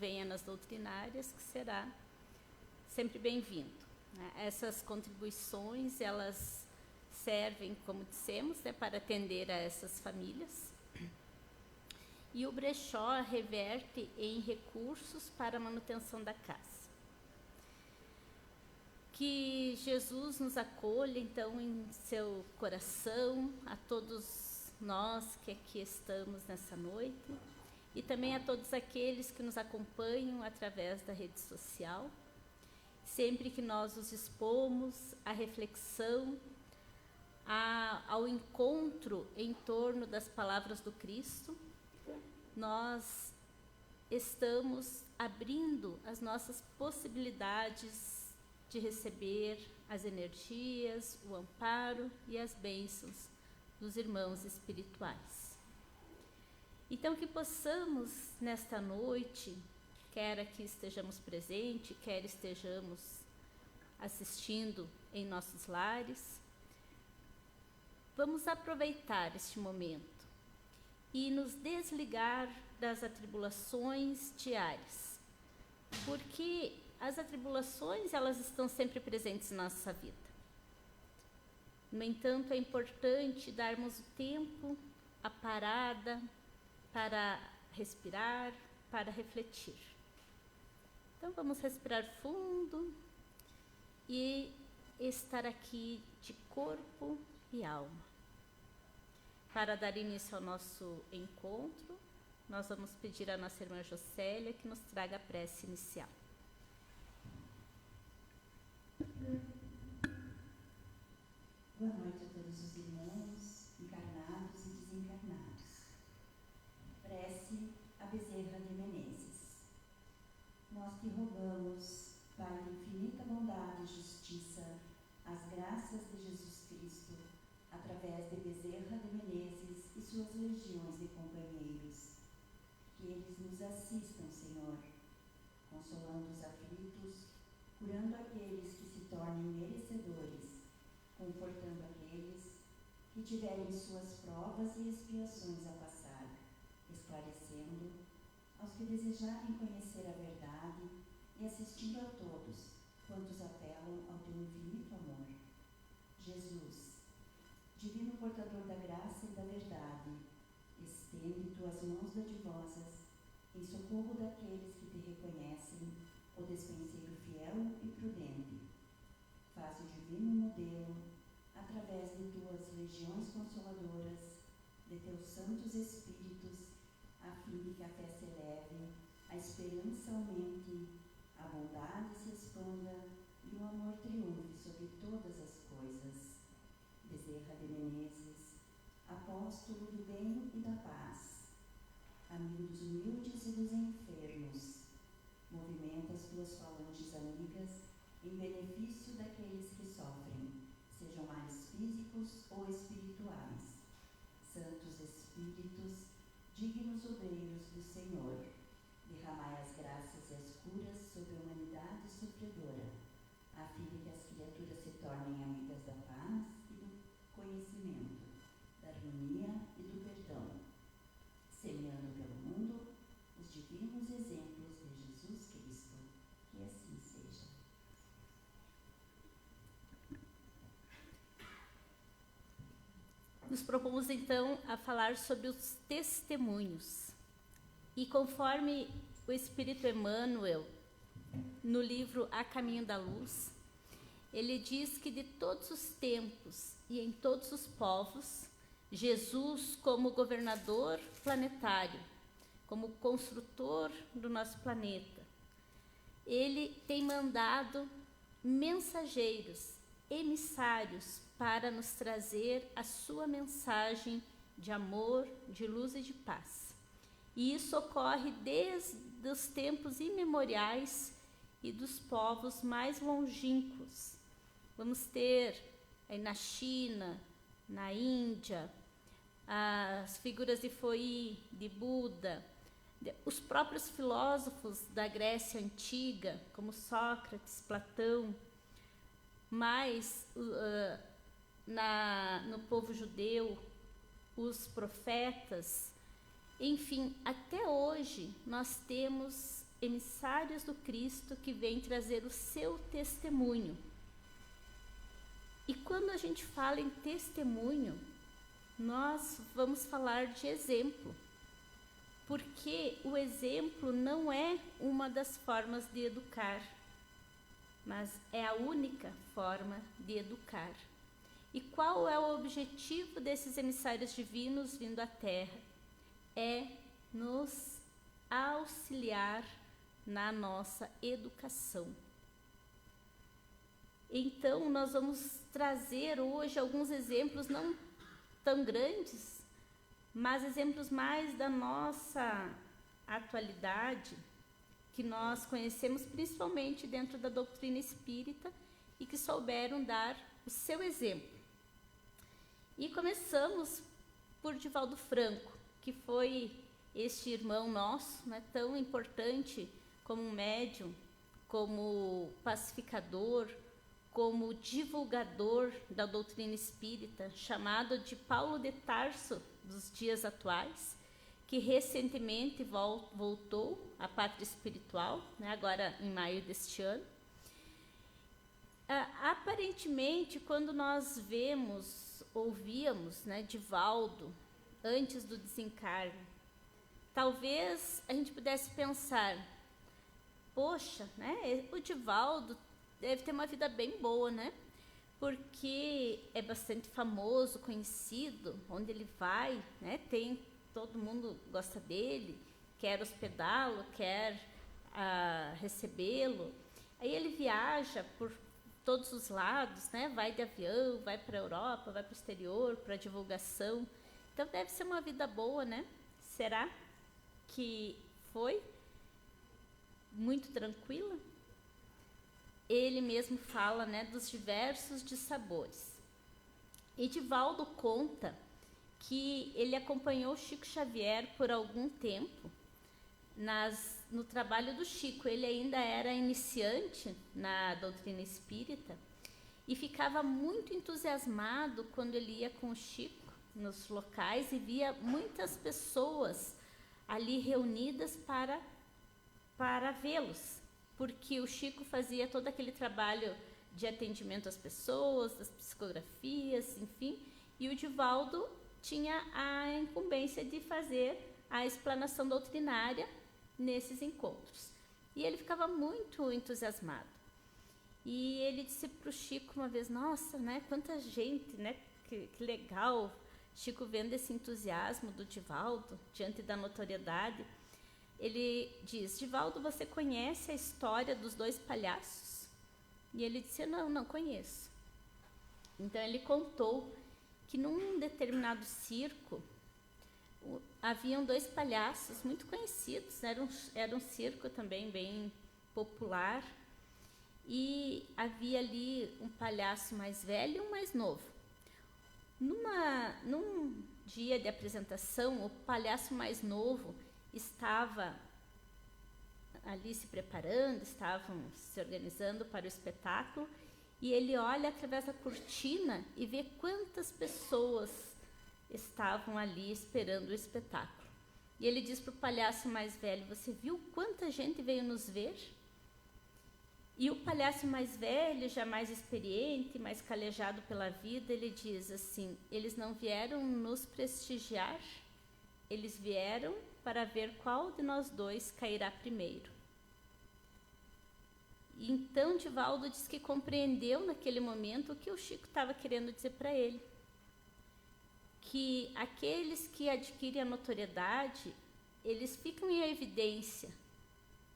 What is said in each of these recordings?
venha nas doutrinárias, que será sempre bem-vindo. Essas contribuições, elas servem, como dissemos, para atender a essas famílias. E o brechó reverte em recursos para a manutenção da casa. Que Jesus nos acolha, então, em seu coração, a todos nós que aqui estamos nessa noite, e também a todos aqueles que nos acompanham através da rede social. Sempre que nós nos expomos à reflexão, ao encontro em torno das palavras do Cristo, nós estamos abrindo as nossas possibilidades de receber as energias, o amparo e as bênçãos dos irmãos espirituais. Então, que possamos, nesta noite, quer aqui estejamos presentes, quer estejamos assistindo em nossos lares, vamos aproveitar este momento e nos desligar das atribulações diárias, porque as atribulações, elas estão sempre presentes na nossa vida. No entanto, é importante darmos o tempo, a parada, para respirar, para refletir. Então, vamos respirar fundo e estar aqui de corpo e alma. Para dar início ao nosso encontro, nós vamos pedir à nossa irmã Jocélia que nos traga a prece inicial. Boa noite a todos os irmãos, encarnados e desencarnados. Prece a Bezerra de Menezes. Nós te rogamos, Pai de infinita bondade e justiça, as graças de Jesus Cristo, através de Bezerra de Menezes e suas legiões de companheiros. Que eles nos assistam, Senhor, consolando os aflitos, curando aqueles que se tornem merecedores, confortando aqueles que tiverem suas provas e expiações a passar, esclarecendo aos que desejarem conhecer a verdade e assistindo a todos quantos apelam ao teu infinito amor. Jesus, divino portador da graça e da verdade, estende tuas mãos dadivosas em socorro daqueles que te reconhecem, o despenseiro fiel e prudente. Faz o divino modelo, através de tuas legiões consoladoras, de teus santos espíritos, a fim de que a fé se eleve, a esperança aumente, a bondade se expanda e o amor triunfe sobre todas as coisas. Bezerra de Menezes, apóstolo do bem e da paz, amigo dos humildes e dos enfermos, movimenta as tuas falanges amigas em benefício daqueles que sofrem, sejam males físicos ou espirituais. Santos Espíritos, dignos obreiros do Senhor, derramai as graças e as curas sobre a humanidade sofredora, a fim de que as criaturas se tornem amigas da paz e do conhecimento, da harmonia e do perdão, semeando pelo mundo os divinos exemplos de Jesus Cristo. Que assim seja. Nos propomos, então, a falar sobre os testemunhos. E conforme o Espírito Emmanuel, no livro A Caminho da Luz, ele diz que de todos os tempos e em todos os povos, Jesus, como governador planetário, como construtor do nosso planeta, ele tem mandado mensageiros, emissários, para nos trazer a sua mensagem de amor, de luz e de paz. E isso ocorre desde os tempos imemoriais e dos povos mais longínquos. Vamos ter na China, na Índia, as figuras de Foí, de Buda, os próprios filósofos da Grécia Antiga, como Sócrates, Platão, mas no povo judeu, os profetas, enfim, até hoje nós temos emissários do Cristo que vêm trazer o seu testemunho. E quando a gente fala em testemunho, nós vamos falar de exemplo, porque o exemplo não é uma das formas de educar, mas é a única forma de educar. E qual é o objetivo desses emissários divinos vindo à Terra? É nos auxiliar na nossa educação. Então, nós vamos trazer hoje alguns exemplos não tão grandes, mas exemplos mais da nossa atualidade, que nós conhecemos principalmente dentro da doutrina espírita e que souberam dar o seu exemplo. E começamos por Divaldo Franco, que foi este irmão nosso, né, tão importante como um médium, como pacificador, como divulgador da doutrina espírita, chamado de Paulo de Tarso dos dias atuais, que recentemente voltou à pátria espiritual, né, agora em maio deste ano. Aparentemente, quando nós ouvíamos, né, Divaldo antes do desencarne, talvez a gente pudesse pensar, poxa, né, o Divaldo deve ter uma vida bem boa, né? Porque é bastante famoso, conhecido, onde ele vai, né? Todo mundo gosta dele, quer hospedá-lo, quer recebê-lo. Aí ele viaja por todos os lados, né? Vai de avião, vai para a Europa, vai para o exterior, para divulgação. Então deve ser uma vida boa, né? Será que foi muito tranquila? Ele mesmo fala, né, dos diversos dissabores. E Divaldo conta que ele acompanhou Chico Xavier por algum tempo no trabalho do Chico. Ele ainda era iniciante na doutrina espírita e ficava muito entusiasmado quando ele ia com o Chico nos locais e via muitas pessoas ali reunidas para vê-los, porque o Chico fazia todo aquele trabalho de atendimento às pessoas, das psicografias, enfim, e o Divaldo tinha a incumbência de fazer a explanação doutrinária nesses encontros. E ele ficava muito entusiasmado. E ele disse para o Chico uma vez, nossa, né, quanta gente, né, que legal, Chico vendo esse entusiasmo do Divaldo diante da notoriedade. Ele diz, Divaldo, você conhece a história dos dois palhaços? E ele disse, não conheço. Então ele contou que num determinado circo haviam dois palhaços muito conhecidos, era um circo também bem popular, e havia ali um palhaço mais velho e um mais novo. Num dia de apresentação, o palhaço mais novo estava ali se preparando, estavam se organizando para o espetáculo, e ele olha através da cortina e vê quantas pessoas estavam ali esperando o espetáculo. E ele diz para o palhaço mais velho, você viu quanta gente veio nos ver? E o palhaço mais velho, já mais experiente, mais calejado pela vida, ele diz assim, eles não vieram nos prestigiar, eles vieram para ver qual de nós dois cairá primeiro. E então Divaldo diz que compreendeu naquele momento o que o Chico estava querendo dizer para ele. Que aqueles que adquirem a notoriedade, eles ficam em evidência,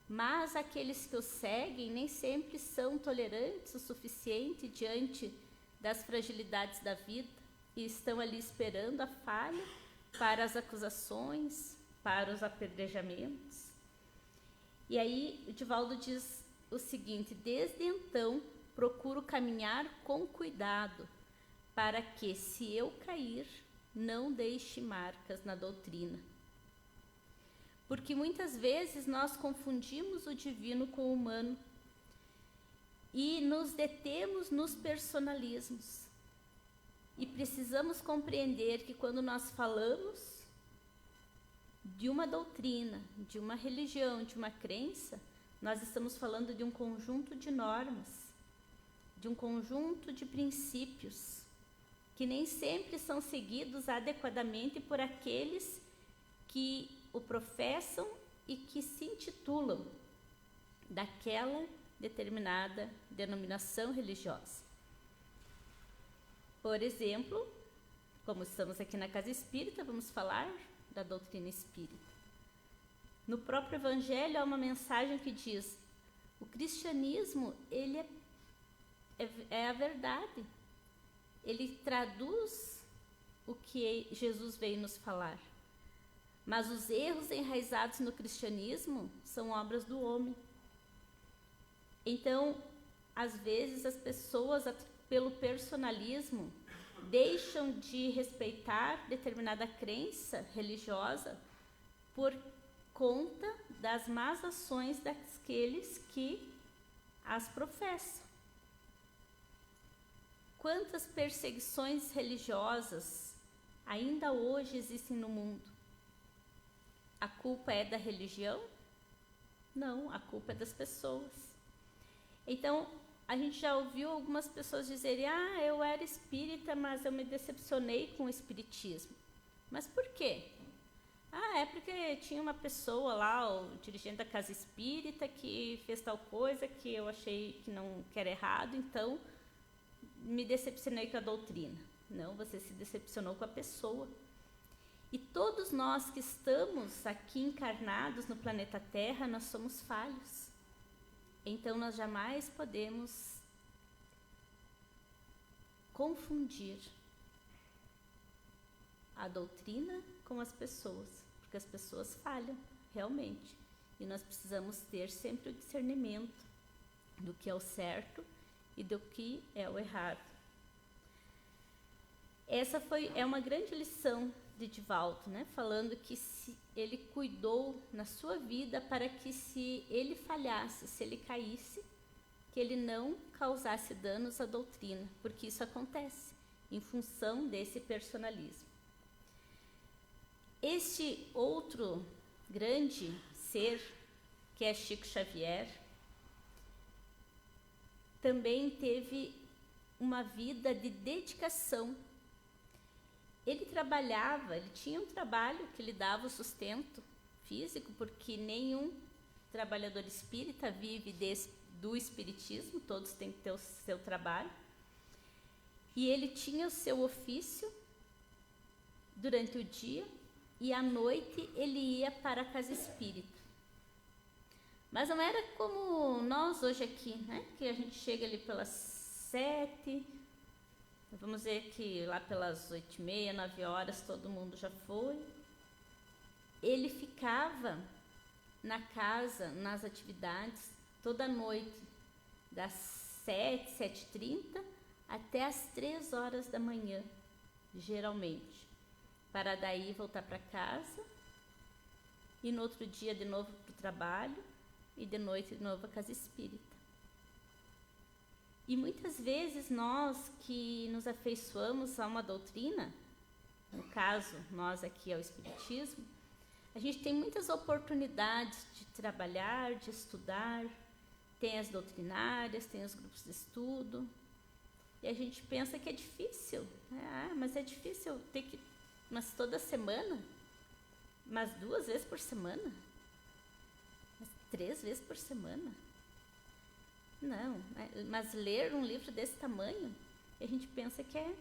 mas aqueles que o seguem nem sempre são tolerantes o suficiente diante das fragilidades da vida e estão ali esperando a falha para as acusações, para os apedrejamentos. E aí o Divaldo diz o seguinte, desde então procuro caminhar com cuidado para que, se eu cair, não deixe marcas na doutrina. Porque muitas vezes nós confundimos o divino com o humano e nos detemos nos personalismos. E precisamos compreender que quando nós falamos, de uma doutrina, de uma religião, de uma crença, nós estamos falando de um conjunto de normas, de um conjunto de princípios, que nem sempre são seguidos adequadamente por aqueles que o professam e que se intitulam daquela determinada denominação religiosa. Por exemplo, como estamos aqui na Casa Espírita, vamos falar da doutrina espírita. No próprio Evangelho há uma mensagem que diz: o cristianismo, ele é a verdade. Ele traduz o que Jesus veio nos falar. Mas os erros enraizados no cristianismo são obras do homem. Então, às vezes, as pessoas, pelo personalismo, deixam de respeitar determinada crença religiosa por conta das más ações daqueles que as professam. Quantas perseguições religiosas ainda hoje existem no mundo? A culpa é da religião? Não, a culpa é das pessoas. Então, a gente já ouviu algumas pessoas dizerem: eu era espírita, mas eu me decepcionei com o espiritismo. Mas por quê? É porque tinha uma pessoa lá, o dirigente da casa espírita, que fez tal coisa que eu achei que era errado, então me decepcionei com a doutrina. Não, você se decepcionou com a pessoa. E todos nós que estamos aqui encarnados no planeta Terra, nós somos falhos. Então nós jamais podemos confundir a doutrina com as pessoas, porque as pessoas falham, realmente. E nós precisamos ter sempre o discernimento do que é o certo e do que é o errado. Essa é uma grande lição de Divaldo, né? Falando que ele cuidou na sua vida para que, se ele falhasse, se ele caísse, que ele não causasse danos à doutrina, porque isso acontece em função desse personalismo. Este outro grande ser, que é Chico Xavier, também teve uma vida de dedicação. Ele tinha um trabalho que lhe dava o sustento físico, porque nenhum trabalhador espírita vive do espiritismo, todos têm que ter o seu trabalho. E ele tinha o seu ofício durante o dia, e à noite ele ia para a casa espírita. Mas não era como nós hoje aqui, né? Que a gente chega ali pelas 7, vamos dizer que lá pelas 8h30, 9 horas, todo mundo já foi. Ele ficava na casa, nas atividades, toda noite, das 7, 7h30 até as 3 horas da manhã, geralmente, para daí voltar para casa e no outro dia de novo para o trabalho e de noite de novo à casa espírita. E muitas vezes nós que nos afeiçoamos a uma doutrina, no caso nós aqui ao espiritismo, a gente tem muitas oportunidades de trabalhar, de estudar, tem as doutrinárias, tem os grupos de estudo, e a gente pensa que é difícil, né? Mas é difícil ter que, mas toda semana, mas 2 vezes por semana, mas 3 vezes por semana. Não, mas ler um livro desse tamanho, a gente pensa que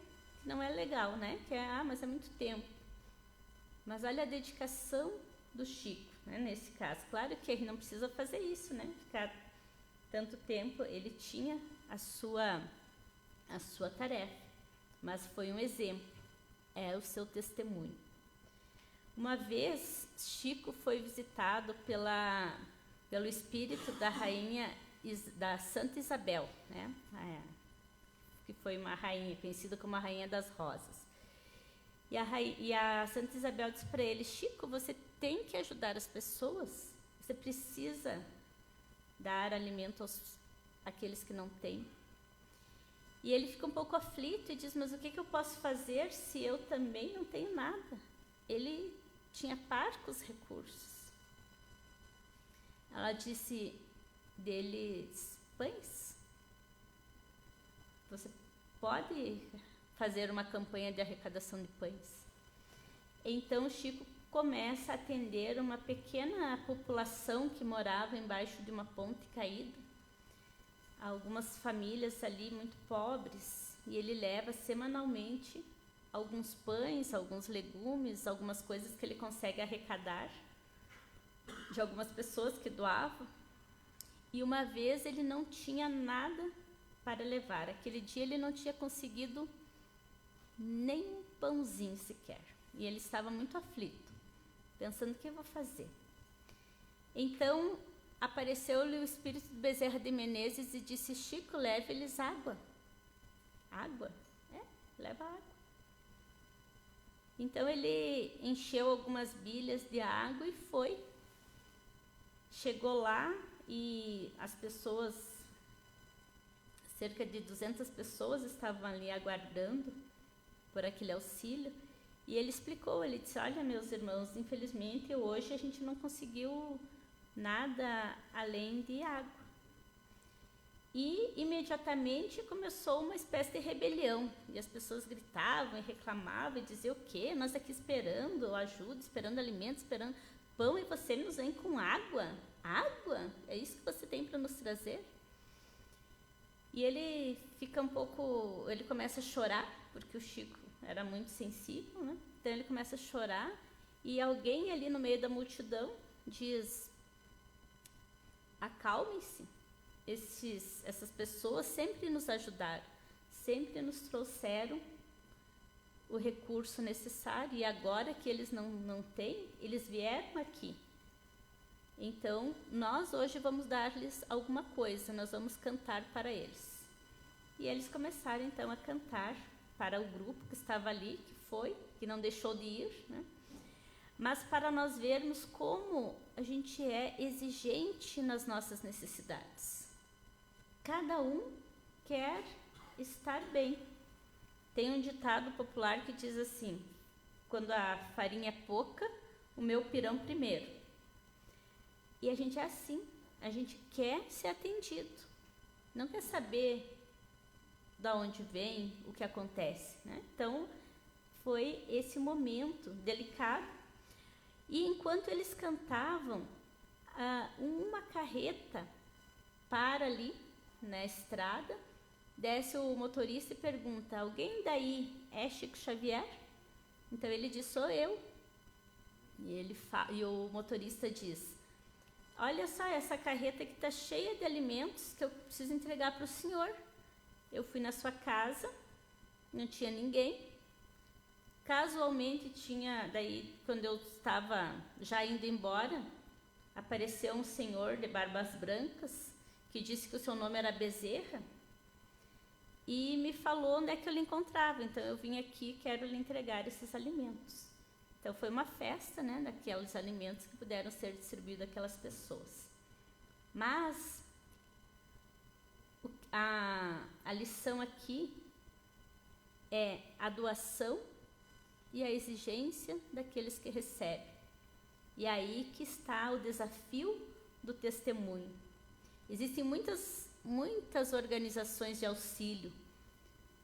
não é legal, né? Que mas é muito tempo. Mas olha a dedicação do Chico, né, nesse caso. Claro que ele não precisa fazer isso, né? Ficar tanto tempo, ele tinha a sua tarefa, mas foi um exemplo, é o seu testemunho. Uma vez, Chico foi visitado pelo espírito da rainha, da Santa Isabel, né? Que foi uma rainha, conhecida como a Rainha das Rosas. E a Santa Isabel disse para ele: Chico, você tem que ajudar as pessoas, você precisa dar alimento àqueles que não têm. E ele fica um pouco aflito e diz: mas o que eu posso fazer se eu também não tenho nada? Ele tinha parcos recursos. Ela disse deles: pães. Você pode fazer uma campanha de arrecadação de pães. Então Chico começa a atender uma pequena população que morava embaixo de uma ponte caída, algumas famílias ali muito pobres, e ele leva semanalmente alguns pães, alguns legumes, algumas coisas que ele consegue arrecadar de algumas pessoas que doavam. E uma vez ele não tinha nada para levar. Aquele dia ele não tinha conseguido nem um pãozinho sequer. E ele estava muito aflito, pensando: o que eu vou fazer? Então apareceu-lhe o espírito de Bezerra de Menezes e disse: Chico, leve-lhes água. Água? Leva água. Então ele encheu algumas bilhas de água e foi. Chegou lá e as pessoas, cerca de 200 pessoas, estavam ali aguardando por aquele auxílio. E ele explicou, ele disse: olha, meus irmãos, infelizmente hoje a gente não conseguiu nada além de água. E imediatamente começou uma espécie de rebelião. E as pessoas gritavam e reclamavam e diziam: o quê? Nós aqui esperando ajuda, esperando alimento, esperando pão, e você nos vem com água? Água? É isso que você tem para nos trazer? E ele fica um pouco, ele começa a chorar, porque o Chico era muito sensível, né? Então ele começa a chorar e alguém ali no meio da multidão diz: acalmem-se, essas pessoas sempre nos ajudaram, sempre nos trouxeram o recurso necessário, e agora que eles não têm, eles vieram aqui. Então, nós hoje vamos dar-lhes alguma coisa, nós vamos cantar para eles. E eles começaram então a cantar para o grupo que estava ali, que não deixou de ir, né? Mas para nós vermos como a gente é exigente nas nossas necessidades. Cada um quer estar bem. Tem um ditado popular que diz assim: quando a farinha é pouca, o meu pirão primeiro. E a gente é assim, a gente quer ser atendido, não quer saber de onde vem, o que acontece, né? Então, foi esse momento delicado. E enquanto eles cantavam, uma carreta para ali na estrada, desce o motorista e pergunta: alguém daí é Chico Xavier? Então ele diz: sou eu. E o motorista diz: olha só, essa carreta que está cheia de alimentos que eu preciso entregar para o senhor. Eu fui na sua casa, não tinha ninguém. Casualmente daí quando eu estava já indo embora, apareceu um senhor de barbas brancas que disse que o seu nome era Bezerra e me falou onde é que eu lhe encontrava. Então eu vim aqui e quero lhe entregar esses alimentos. Então foi uma festa, né, daqueles alimentos que puderam ser distribuídos àquelas pessoas. Mas a lição aqui é a doação e a exigência daqueles que recebem. E aí que está o desafio do testemunho. Existem muitas organizações de auxílio.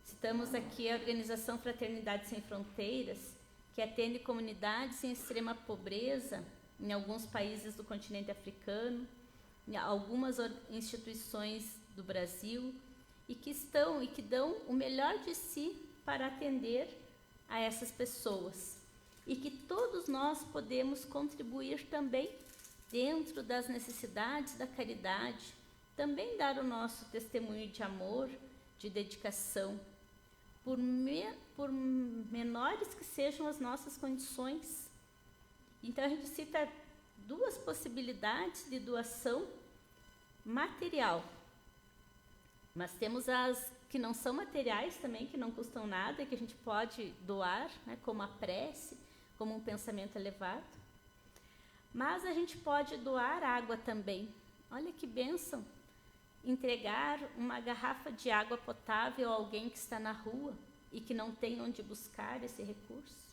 Citamos aqui a Organização Fraternidade Sem Fronteiras, que atende comunidades em extrema pobreza em alguns países do continente africano, em algumas instituições do Brasil, e que dão o melhor de si para atender a essas pessoas. E que todos nós podemos contribuir também dentro das necessidades da caridade, também dar o nosso testemunho de amor, de dedicação, por menores que sejam as nossas condições. Então a gente cita duas possibilidades de doação material, mas temos as que não são materiais também, que não custam nada, que a gente pode doar, né, como a prece, como um pensamento elevado. Mas a gente pode doar água também. Olha que bênção! Entregar uma garrafa de água potável a alguém que está na rua e que não tem onde buscar esse recurso.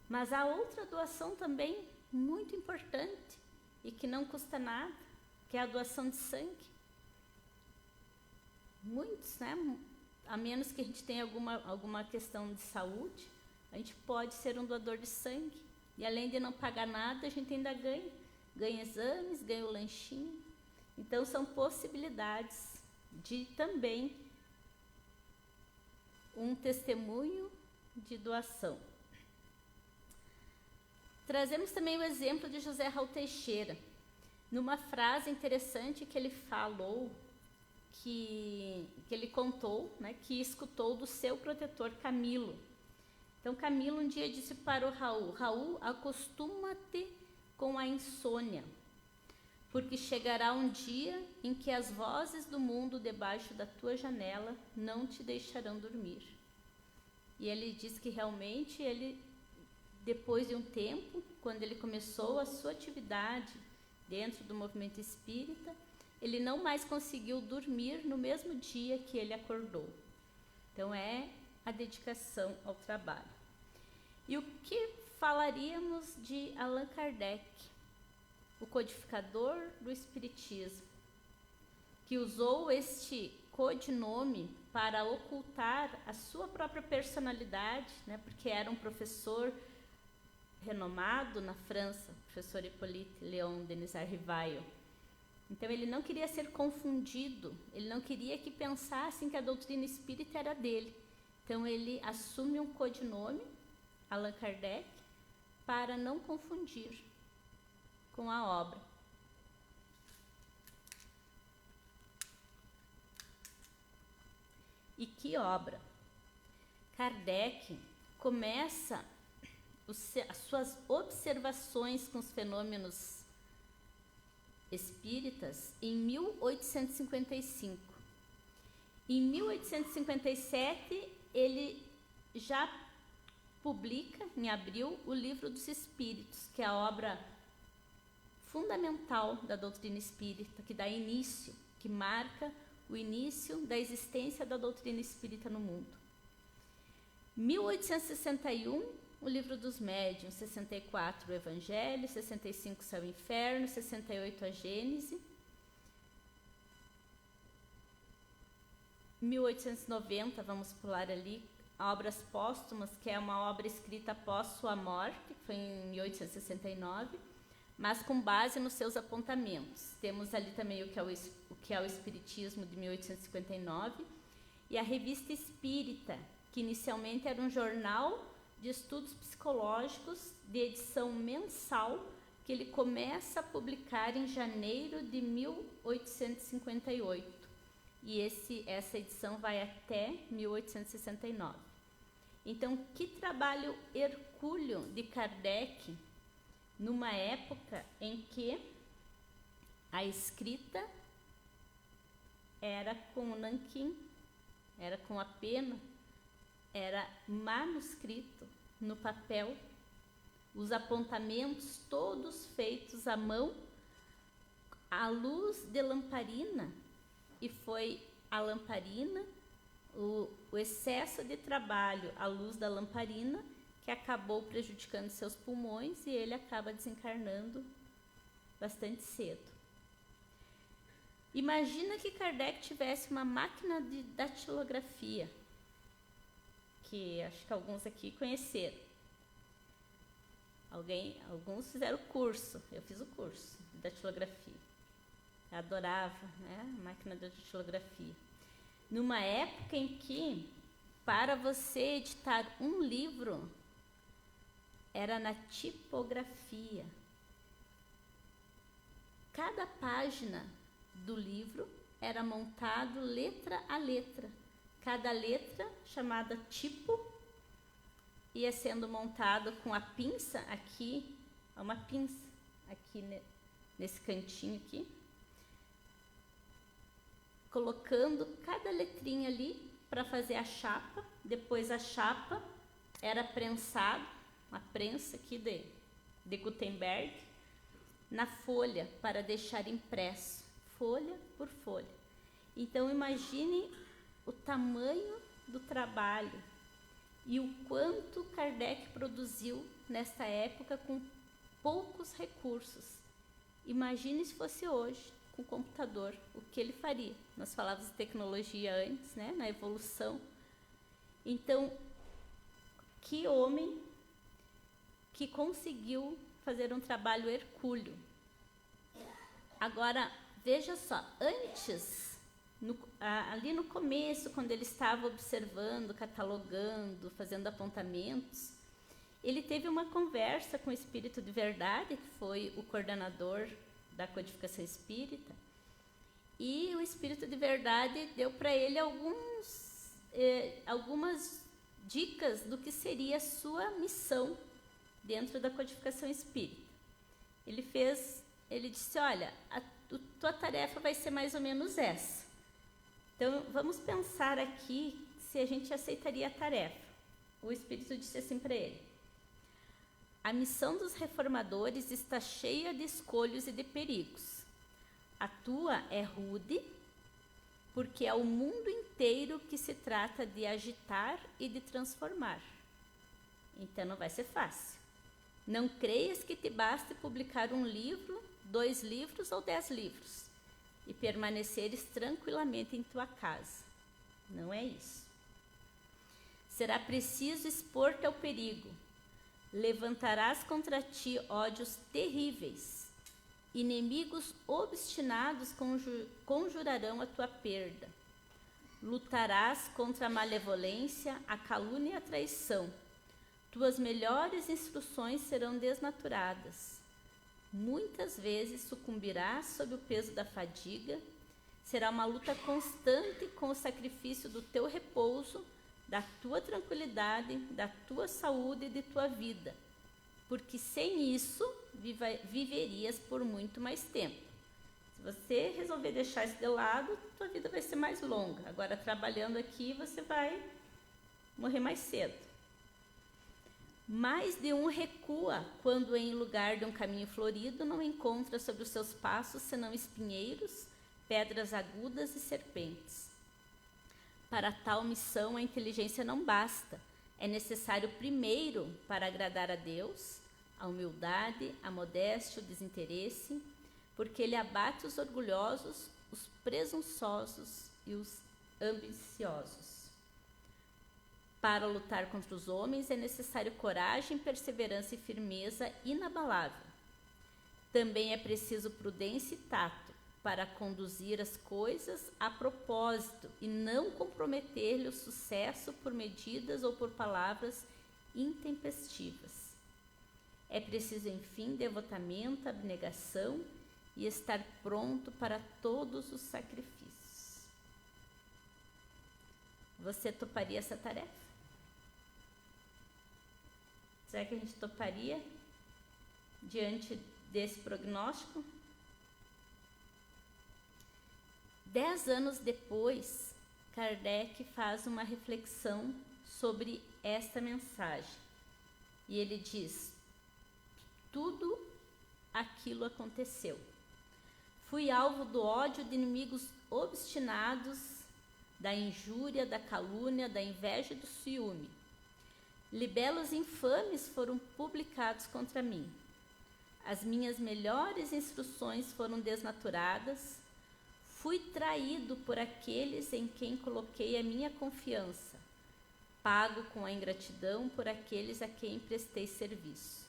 Mas há outra doação também muito importante e que não custa nada, que é a doação de sangue. Muitos, né? A menos que a gente tenha alguma questão de saúde, a gente pode ser um doador de sangue. E além de não pagar nada, a gente ainda ganha exames, ganha o lanchinho. Então são possibilidades de também um testemunho de doação. Trazemos também o exemplo de José Raul Teixeira, numa frase interessante que ele falou, que ele contou, né, que escutou do seu protetor Camilo. Então Camilo um dia disse para o Raul: Raul, acostuma-te com a insônia, porque chegará um dia em que as vozes do mundo debaixo da tua janela não te deixarão dormir. E ele diz que realmente depois de um tempo, quando ele começou a sua atividade dentro do movimento espírita, ele não mais conseguiu dormir no mesmo dia que ele acordou. Então é a dedicação ao trabalho. E o que falaríamos de Allan Kardec, o codificador do espiritismo, que usou este codinome para ocultar a sua própria personalidade, né, porque era um professor renomado na França, professor Hippolyte Léon Denisard Rivail. Então ele não queria ser confundido, ele não queria que pensassem que a doutrina espírita era dele. Então ele assume um codinome, Allan Kardec, para não confundir com a obra. E que obra? Kardec começa as suas observações com os fenômenos espíritas em 1855. Em 1857, ele já publica, em abril, o Livro dos Espíritos, que é a obra fundamental da doutrina espírita, que dá início, que marca o início da existência da doutrina espírita no mundo. 1861, o Livro dos Médiuns, 64, o Evangelho, 65, Céu e Inferno, 68, a Gênese. 1890, vamos pular ali, Obras Póstumas, que é uma obra escrita após sua morte, que foi em 1869, mas com base nos seus apontamentos. Temos ali também o que é o Espiritismo, de 1859, e a Revista Espírita, que inicialmente era um jornal de estudos psicológicos de edição mensal, que ele começa a publicar em janeiro de 1858. E essa edição vai até 1869. Então, que trabalho hercúleo de Kardec, numa época em que a escrita era com o nanquim, era com a pena, era manuscrito no papel, os apontamentos todos feitos à mão, à luz de lamparina, e foi a lamparina, o excesso de trabalho à luz da lamparina, que acabou prejudicando seus pulmões, e ele acaba desencarnando bastante cedo. Imagina que Kardec tivesse uma máquina de datilografia, que acho que alguns aqui conheceram. Alguns fizeram o curso, eu fiz o curso de datilografia. Eu adorava, né, a máquina de datilografia. Numa época em que, para você editar um livro, era na tipografia. Cada página do livro era montado letra a letra. Cada letra, chamada tipo, ia sendo montado com a pinça aqui, uma pinça aqui nesse cantinho aqui, colocando cada letrinha ali para fazer a chapa. Depois a chapa era prensada, uma prensa aqui de Gutenberg, na folha para deixar impresso, folha por folha. Então imagine o tamanho do trabalho e o quanto Kardec produziu nesta época com poucos recursos. Imagine se fosse hoje, com o computador, o que ele faria. Nós falávamos de tecnologia antes, né, na evolução. Então, que homem que conseguiu fazer um trabalho hercúleo. Agora, veja só, antes, ali no começo, quando ele estava observando, catalogando, fazendo apontamentos, ele teve uma conversa com o Espírito de Verdade, que foi o coordenador da codificação espírita, e o Espírito de Verdade deu para ele algumas dicas do que seria a sua missão dentro da codificação espírita. Ele disse, olha, tua tarefa vai ser mais ou menos essa. Então, vamos pensar aqui se a gente aceitaria a tarefa. O Espírito disse assim para ele: a missão dos reformadores está cheia de escolhos e de perigos. A tua é rude, porque é o mundo inteiro que se trata de agitar e de transformar. Então não vai ser fácil. Não creias que te baste publicar um livro, 2 livros ou 10 livros e permaneceres tranquilamente em tua casa. Não é isso. Será preciso expor-te ao perigo. Levantarás contra ti ódios terríveis. Inimigos obstinados conjurarão a tua perda. Lutarás contra a malevolência, a calúnia e a traição. Tuas melhores instruções serão desnaturadas. Muitas vezes sucumbirás sob o peso da fadiga. Será uma luta constante com o sacrifício do teu repouso, da tua tranquilidade, da tua saúde e de tua vida, porque sem isso viverias por muito mais tempo. Se você resolver deixar isso de lado, tua vida vai ser mais longa. Agora, trabalhando aqui, você vai morrer mais cedo. Mais de um recua quando, em lugar de um caminho florido, não encontra sobre os seus passos senão espinheiros, pedras agudas e serpentes. Para tal missão, a inteligência não basta. É necessário primeiro, para agradar a Deus, a humildade, a modéstia, o desinteresse, porque Ele abate os orgulhosos, os presunçosos e os ambiciosos. Para lutar contra os homens é necessário coragem, perseverança e firmeza inabalável. Também é preciso prudência e tato para conduzir as coisas a propósito e não comprometer-lhe o sucesso por medidas ou por palavras intempestivas. É preciso, enfim, devotamento, abnegação e estar pronto para todos os sacrifícios. Você toparia essa tarefa? Será que a gente toparia diante desse prognóstico? 10 anos depois, Kardec faz uma reflexão sobre esta mensagem. E ele diz: tudo aquilo aconteceu. Fui alvo do ódio de inimigos obstinados, da injúria, da calúnia, da inveja e do ciúme. Libelos infames foram publicados contra mim. As minhas melhores instruções foram desnaturadas. Fui traído por aqueles em quem coloquei a minha confiança. Pago com a ingratidão por aqueles a quem prestei serviço.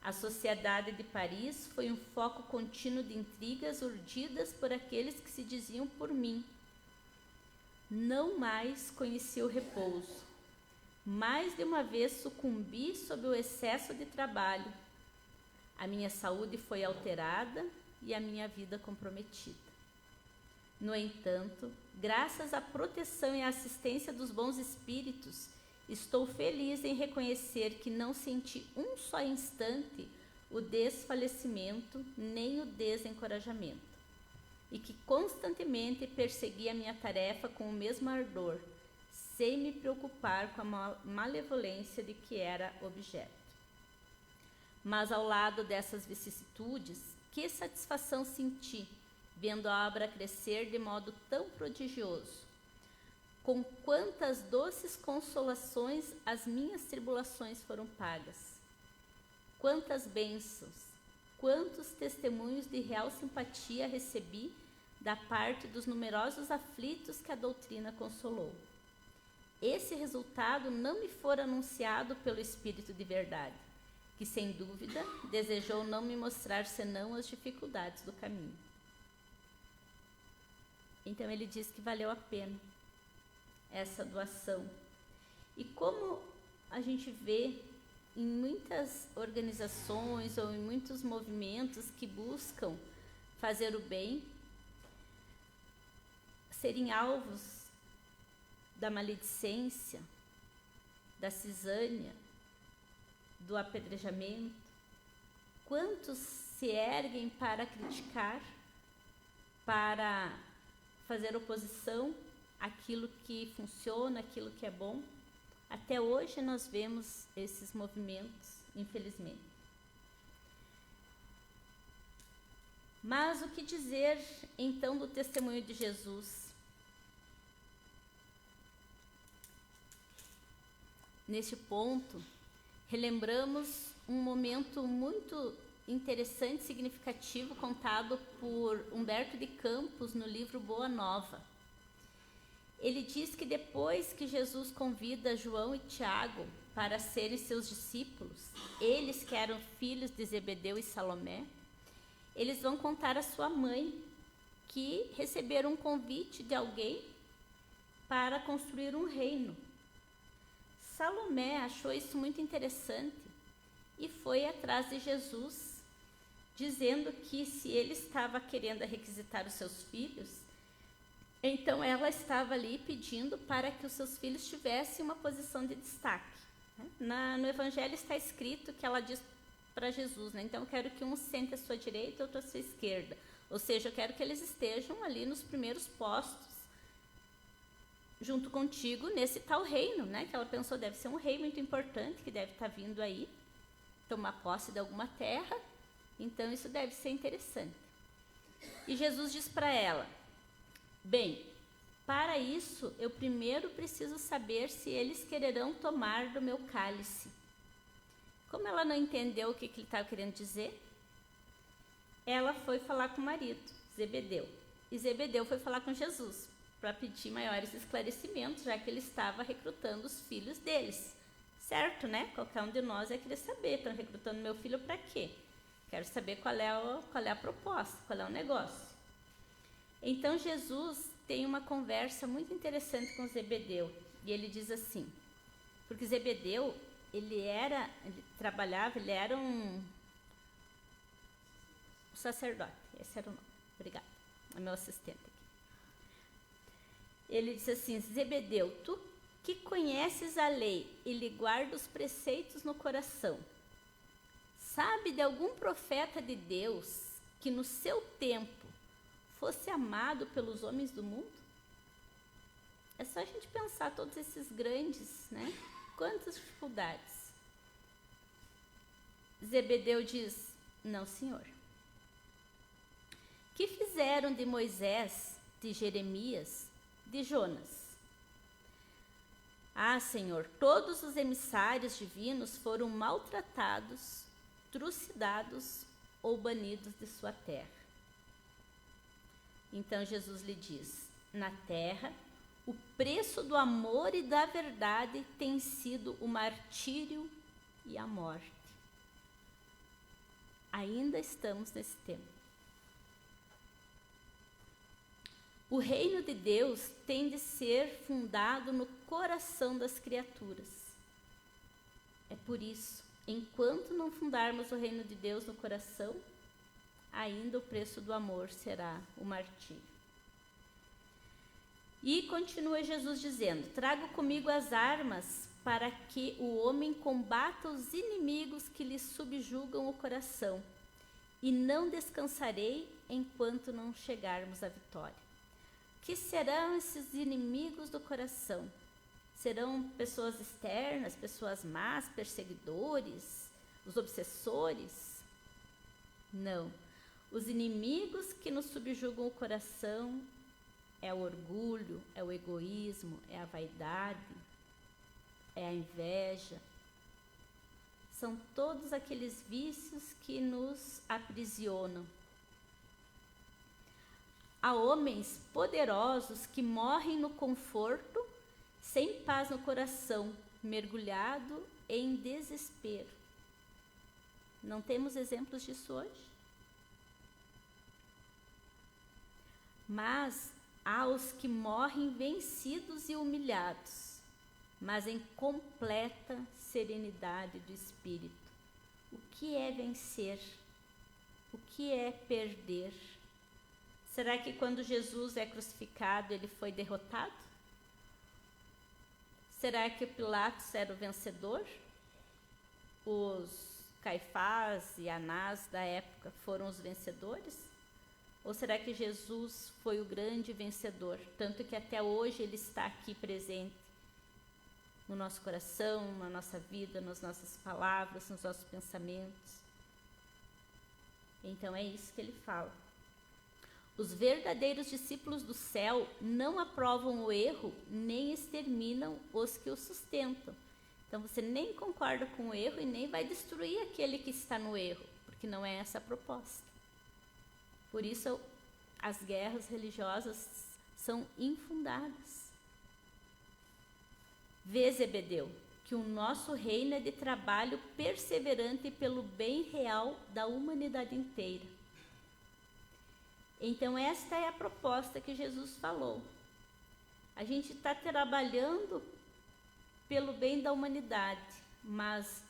A Sociedade de Paris foi um foco contínuo de intrigas urdidas por aqueles que se diziam por mim. Não mais conheci o repouso. Mais de uma vez sucumbi sob o excesso de trabalho. A minha saúde foi alterada e a minha vida comprometida. No entanto, graças à proteção e à assistência dos bons espíritos, estou feliz em reconhecer que não senti um só instante o desfalecimento nem o desencorajamento, e que constantemente persegui a minha tarefa com o mesmo ardor, sem me preocupar com a malevolência de que era objeto. Mas ao lado dessas vicissitudes, que satisfação senti, vendo a obra crescer de modo tão prodigioso. Com quantas doces consolações as minhas tribulações foram pagas. quantas bênçãos, quantos testemunhos de real simpatia recebi da parte dos numerosos aflitos que a doutrina consolou. Esse resultado não me fora anunciado pelo Espírito de verdade, que sem dúvida desejou não me mostrar senão as dificuldades do caminho. Então ele diz que valeu a pena essa doação. E como a gente vê em muitas organizações ou em muitos movimentos que buscam fazer o bem, serem alvos da maledicência, da cisânia, do apedrejamento, quantos se erguem para criticar, para fazer oposição àquilo que funciona, àquilo que é bom. Até hoje nós vemos esses movimentos, infelizmente. Mas o que dizer então do testemunho de Jesus? Neste ponto, relembramos um momento muito interessante e significativo contado por Humberto de Campos no livro Boa Nova. Ele diz que depois que Jesus convida João e Tiago para serem seus discípulos, eles que eram filhos de Zebedeu e Salomé, eles vão contar à sua mãe que receberam um convite de alguém para construir um reino. Salomé achou isso muito interessante e foi atrás de Jesus, dizendo que se ele estava querendo requisitar os seus filhos, então ela estava ali pedindo para que os seus filhos tivessem uma posição de destaque. No Evangelho está escrito que ela diz para Jesus, então eu quero que um sente à sua direita e outro à sua esquerda. Ou seja, eu quero que eles estejam ali nos primeiros postos, junto contigo, nesse tal reino, que ela pensou deve ser um rei muito importante, que deve estar vindo aí, tomar posse de alguma terra, então isso deve ser interessante. E Jesus diz para ela, bem, para isso eu primeiro preciso saber se eles quererão tomar do meu cálice. Como ela não entendeu o que ele estava querendo dizer, ela foi falar com o marido, Zebedeu. E Zebedeu foi falar com Jesus para pedir maiores esclarecimentos, já que ele estava recrutando os filhos deles. Certo, né? Qualquer um de nós ia querer saber, estão recrutando meu filho para quê? Quero saber qual é a proposta, qual é o negócio. Então Jesus tem uma conversa muito interessante com Zebedeu, e ele diz assim, porque Zebedeu, ele era um sacerdote, esse era o nome, obrigada, é meu assistente aqui. Ele diz assim, Zebedeu, tu que conheces a lei e lhe guarda os preceitos no coração, sabe de algum profeta de Deus que no seu tempo fosse amado pelos homens do mundo? É só a gente pensar todos esses grandes, Quantas dificuldades. Zebedeu diz, não, senhor. Que fizeram de Moisés, de Jeremias, de Jonas? Ah, Senhor, todos os emissários divinos foram maltratados, trucidados ou banidos de sua terra. Então Jesus lhe diz, na terra, o preço do amor e da verdade tem sido o martírio e a morte. Ainda estamos nesse tempo. O reino de Deus tem de ser fundado no coração das criaturas. É por isso, enquanto não fundarmos o reino de Deus no coração, ainda o preço do amor será o martírio. E continua Jesus dizendo, trago comigo as armas para que o homem combata os inimigos que lhe subjugam o coração, e não descansarei enquanto não chegarmos à vitória. Que serão esses inimigos do coração? Serão pessoas externas, pessoas más, perseguidores, os obsessores? Não. Os inimigos que nos subjugam o coração é o orgulho, é o egoísmo, é a vaidade, é a inveja. são todos aqueles vícios que nos aprisionam. Há homens poderosos que morrem no conforto, sem paz no coração, mergulhado em desespero. Não temos exemplos disso hoje? Mas há os que morrem vencidos e humilhados, mas em completa serenidade do espírito. O que é vencer? O que é perder? Será que quando Jesus é crucificado, ele foi derrotado? Será que Pilatos era o vencedor? Os Caifás e Anás da época foram os vencedores? Ou será que Jesus foi o grande vencedor, tanto que até hoje ele está aqui presente no nosso coração, na nossa vida, nas nossas palavras, nos nossos pensamentos? Então é isso que ele fala. Os verdadeiros discípulos do céu não aprovam o erro, nem exterminam os que o sustentam. Então você nem concorda com o erro e nem vai destruir aquele que está no erro, porque não é essa a proposta. Por isso as guerras religiosas são infundadas. Vê, Zebedeu, que o nosso reino é de trabalho perseverante pelo bem real da humanidade inteira. Então esta é a proposta que Jesus falou. A gente está trabalhando pelo bem da humanidade, mas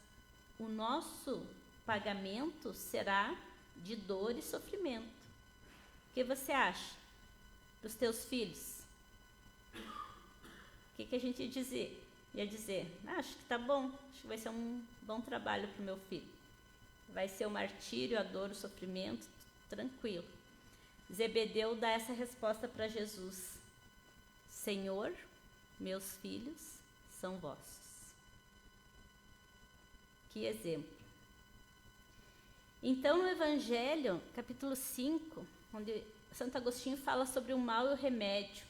o nosso pagamento será de dor e sofrimento. O que você acha dos teus filhos? O que a gente ia dizer? Acho que tá bom, acho que vai ser um bom trabalho para o meu filho. Vai ser o martírio, a dor, o sofrimento, tranquilo. Zebedeu dá essa resposta para Jesus: Senhor, meus filhos são vossos. Que exemplo. Então, no Evangelho, capítulo 5, onde Santo Agostinho fala sobre o mal e o remédio,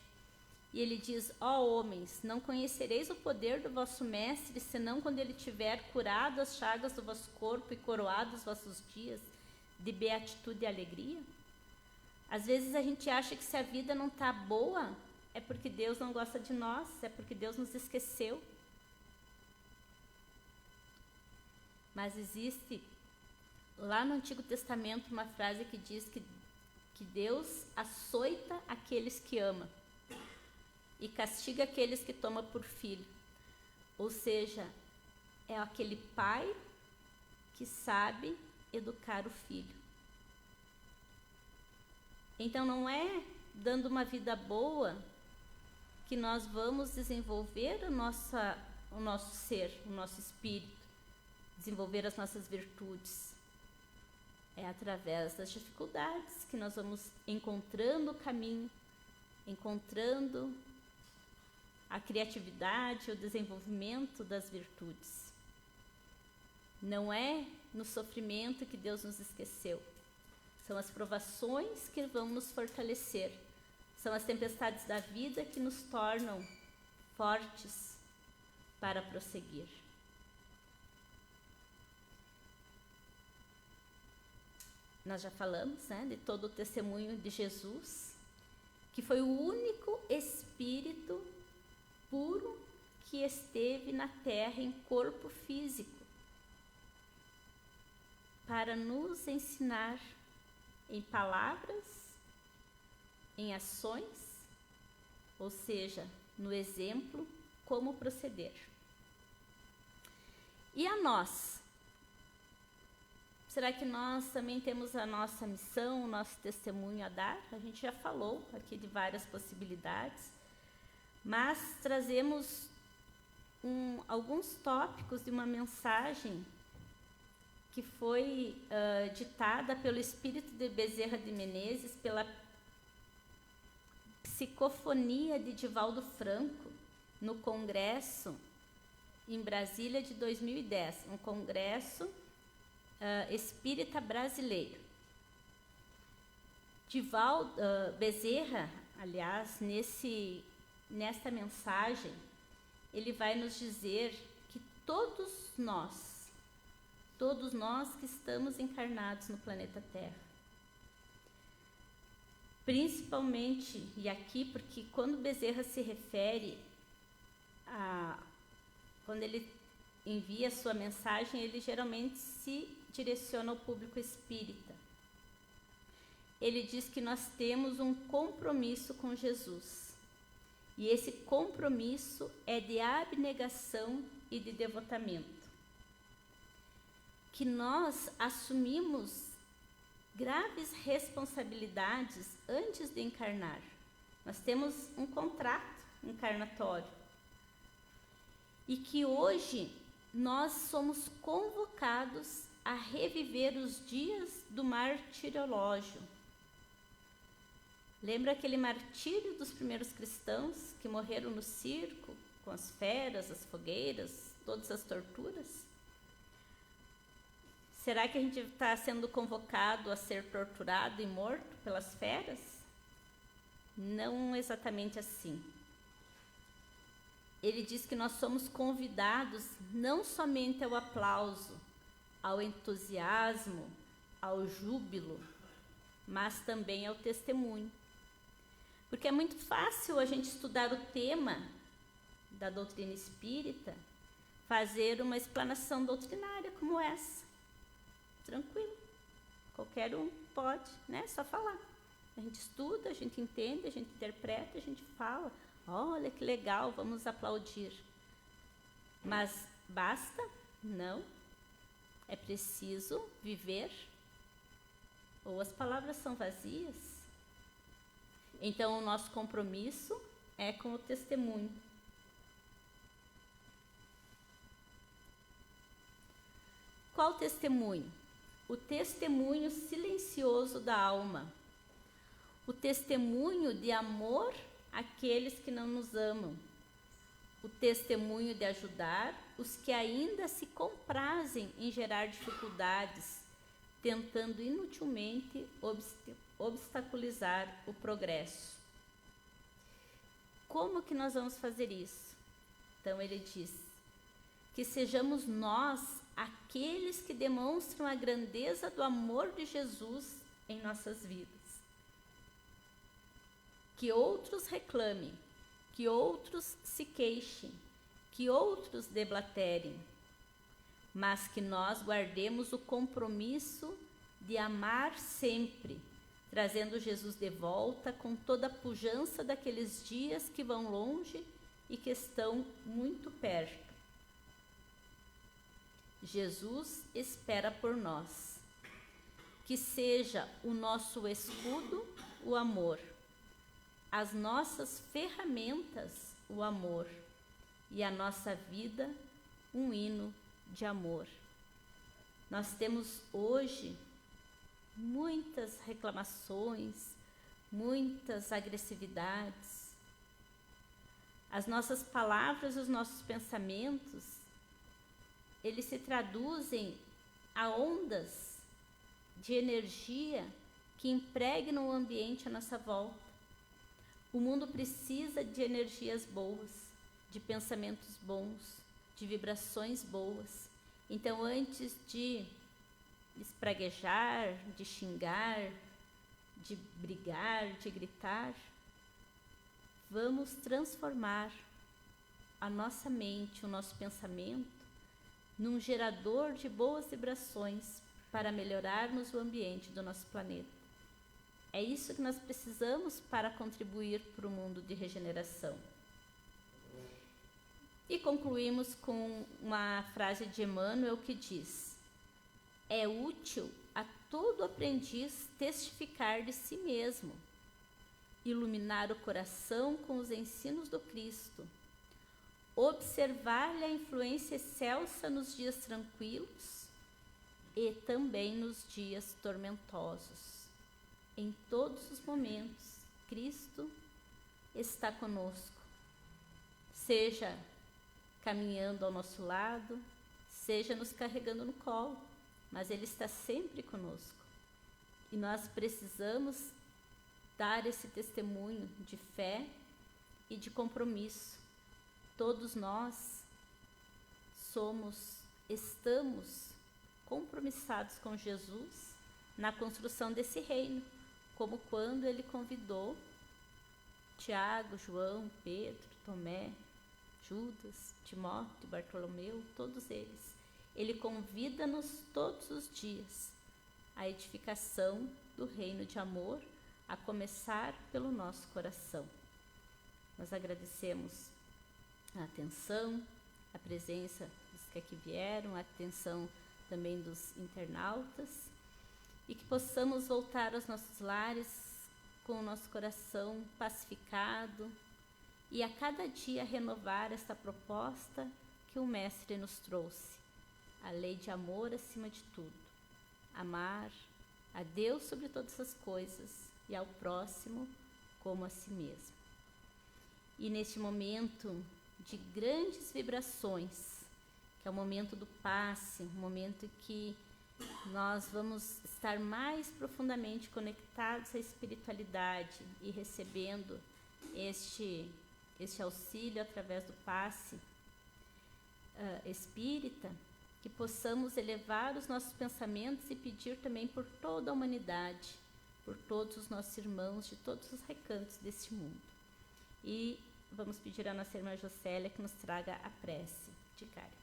e ele diz: ó homens, não conhecereis o poder do vosso mestre, senão quando ele tiver curado as chagas do vosso corpo e coroado os vossos dias de beatitude e alegria? Às vezes a gente acha que se a vida não está boa, é porque Deus não gosta de nós, é porque Deus nos esqueceu. Mas existe lá no Antigo Testamento uma frase que diz que Deus açoita aqueles que ama e castiga aqueles que toma por filho. Ou seja, é aquele pai que sabe educar o filho. Então não é dando uma vida boa que nós vamos desenvolver o nosso ser, o nosso espírito, desenvolver as nossas virtudes. É através das dificuldades que nós vamos encontrando o caminho, encontrando a criatividade, o desenvolvimento das virtudes. Não é no sofrimento que Deus nos esqueceu. São as provações que vão nos fortalecer. São as tempestades da vida que nos tornam fortes para prosseguir. Nós já falamos, de todo o testemunho de Jesus, que foi o único Espírito puro que esteve na terra em corpo físico, para nos ensinar em palavras, em ações, ou seja, no exemplo, como proceder. E a nós? Será que nós também temos a nossa missão, o nosso testemunho a dar? A gente já falou aqui de várias possibilidades, mas trazemos alguns tópicos de uma mensagem que foi ditada pelo espírito de Bezerra de Menezes, pela psicofonia de Divaldo Franco, no congresso em Brasília de 2010, um congresso espírita brasileiro. Bezerra, aliás, nesta mensagem, ele vai nos dizer que todos nós todos nós que estamos encarnados no planeta Terra. Principalmente, e aqui, porque quando Bezerra se refere quando ele envia a sua mensagem, ele geralmente se direciona ao público espírita. Ele diz que nós temos um compromisso com Jesus. E esse compromisso é de abnegação e de devotamento. Que nós assumimos graves responsabilidades antes de encarnar. Nós temos um contrato encarnatório. E que hoje nós somos convocados a reviver os dias do martiriológio. Lembra aquele martírio dos primeiros cristãos que morreram no circo, com as feras, as fogueiras, todas as torturas? Será que a gente está sendo convocado a ser torturado e morto pelas feras? Não exatamente assim. Ele diz que nós somos convidados não somente ao aplauso, ao entusiasmo, ao júbilo, mas também ao testemunho. Porque é muito fácil a gente estudar o tema da doutrina espírita, fazer uma explanação doutrinária como essa. Tranquilo. Qualquer um pode, né? Só falar. A gente estuda, a gente entende, a gente interpreta, a gente fala. Olha que legal, vamos aplaudir. Mas basta? Não. É preciso viver? Ou as palavras são vazias? Então, o nosso compromisso é com o testemunho. Qual testemunho? O testemunho silencioso da alma. O testemunho de amor àqueles que não nos amam. O testemunho de ajudar os que ainda se comprazem em gerar dificuldades, tentando inutilmente obstaculizar o progresso. Como que nós vamos fazer isso? Então ele diz que sejamos nós aqueles que demonstram a grandeza do amor de Jesus em nossas vidas. Que outros reclamem, que outros se queixem, que outros deblaterem, mas que nós guardemos o compromisso de amar sempre, trazendo Jesus de volta com toda a pujança daqueles dias que vão longe e que estão muito perto. Jesus espera por nós. Que seja o nosso escudo o amor, as nossas ferramentas o amor e a nossa vida um hino de amor. Nós temos hoje muitas reclamações, muitas agressividades. As nossas palavras, os nossos pensamentos, eles se traduzem a ondas de energia que impregnam o ambiente à nossa volta. O mundo precisa de energias boas, de pensamentos bons, de vibrações boas. Então, antes de espraguejar, de xingar, de brigar, de gritar, vamos transformar a nossa mente, o nosso pensamento, num gerador de boas vibrações para melhorarmos o ambiente do nosso planeta. É isso que nós precisamos para contribuir para o mundo de regeneração. E concluímos com uma frase de Emmanuel que diz: é útil a todo aprendiz testificar de si mesmo, iluminar o coração com os ensinos do Cristo, observar-lhe a influência excelsa nos dias tranquilos e também nos dias tormentosos. Em todos os momentos, Cristo está conosco, seja caminhando ao nosso lado, seja nos carregando no colo, mas Ele está sempre conosco. E nós precisamos dar esse testemunho de fé e de compromisso. Todos nós estamos compromissados com Jesus na construção desse reino, como quando ele convidou Tiago, João, Pedro, Tomé, Judas, Timóteo, Bartolomeu, todos eles. Ele convida-nos todos os dias à edificação do reino de amor, a começar pelo nosso coração. Nós agradecemos a atenção, a presença dos que aqui vieram, a atenção também dos internautas, e que possamos voltar aos nossos lares com o nosso coração pacificado e a cada dia renovar esta proposta que o Mestre nos trouxe, a lei de amor acima de tudo, amar a Deus sobre todas as coisas e ao próximo como a si mesmo. E neste momento de grandes vibrações, que é o momento do passe, um momento que nós vamos estar mais profundamente conectados à espiritualidade e recebendo este auxílio através do passe espírita, que possamos elevar os nossos pensamentos e pedir também por toda a humanidade, por todos os nossos irmãos de todos os recantos deste mundo. E vamos pedir à nossa irmã Jocélia que nos traga a prece de Caritas.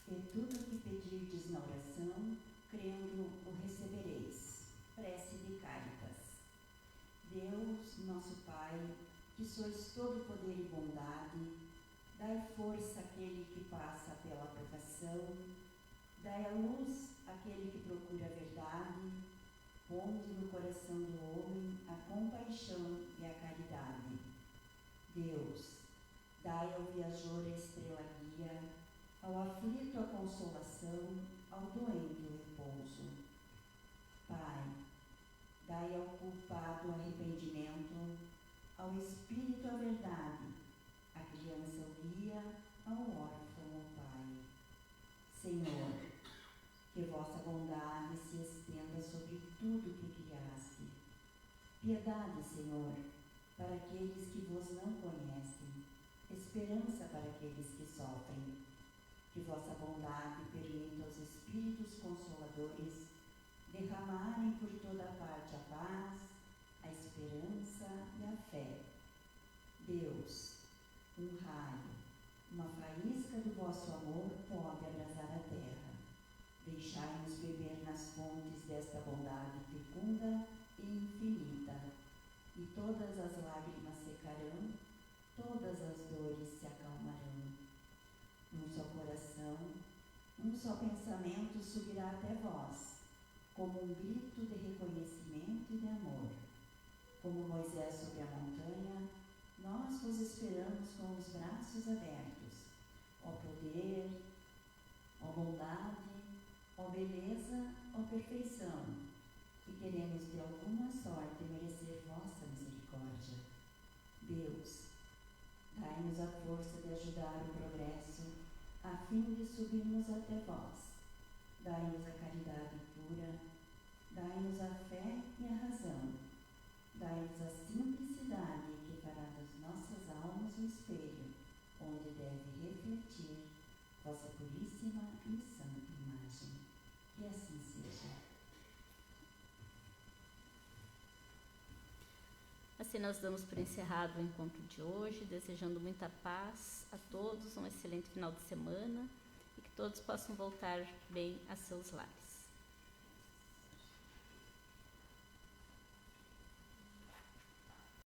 E tudo o que pedirdes na oração, crendo o recebereis. Prece de Caritas. Deus, nosso Pai, que sois todo poder e bondade, dai força àquele que passa pela provação, dai a luz àquele que procura a verdade, ponde no coração do homem a compaixão e a caridade. Deus, dai ao viajor a estrela guia, ao aflito a consolação, ao doente o repouso. Pai, dai ao culpado o arrependimento, ao espírito a verdade, à criança o guia, ao órfão o Pai. Senhor, que vossa bondade se estenda sobre tudo que criaste. Piedade, Senhor, para aqueles que vos não conhecem, esperança para aqueles que sofrem. Que vossa bondade permita aos Espíritos Consoladores derramarem por toda parte a paz, a esperança e a fé. Deus, um raio, uma faísca do vosso amor pode abrasar a terra. Deixai-nos beber nas fontes desta bondade fecunda e infinita, e todas as lágrimas secarão, todas as dores se acalmarão. Um só coração, um só pensamento subirá até vós, como um grito de reconhecimento e de amor. Como Moisés sobre a montanha, nós vos esperamos com os braços abertos. Ó poder, ó bondade, ó beleza, ó perfeição, e queremos de alguma sorte merecer vossa misericórdia. Deus, dai-nos a força de ajudar o progresso, a fim de subirmos até vós. Dai-nos a caridade pura, dai-nos a fé e a razão. Dai-nos a simplicidade que fará das nossas almas um espelho, onde deve refletir vossa puríssima e santa imagem. Que assim seja. Assim nós damos por encerrado o encontro de hoje, desejando muita paz a todos, um excelente final de semana e que todos possam voltar bem a seus lares.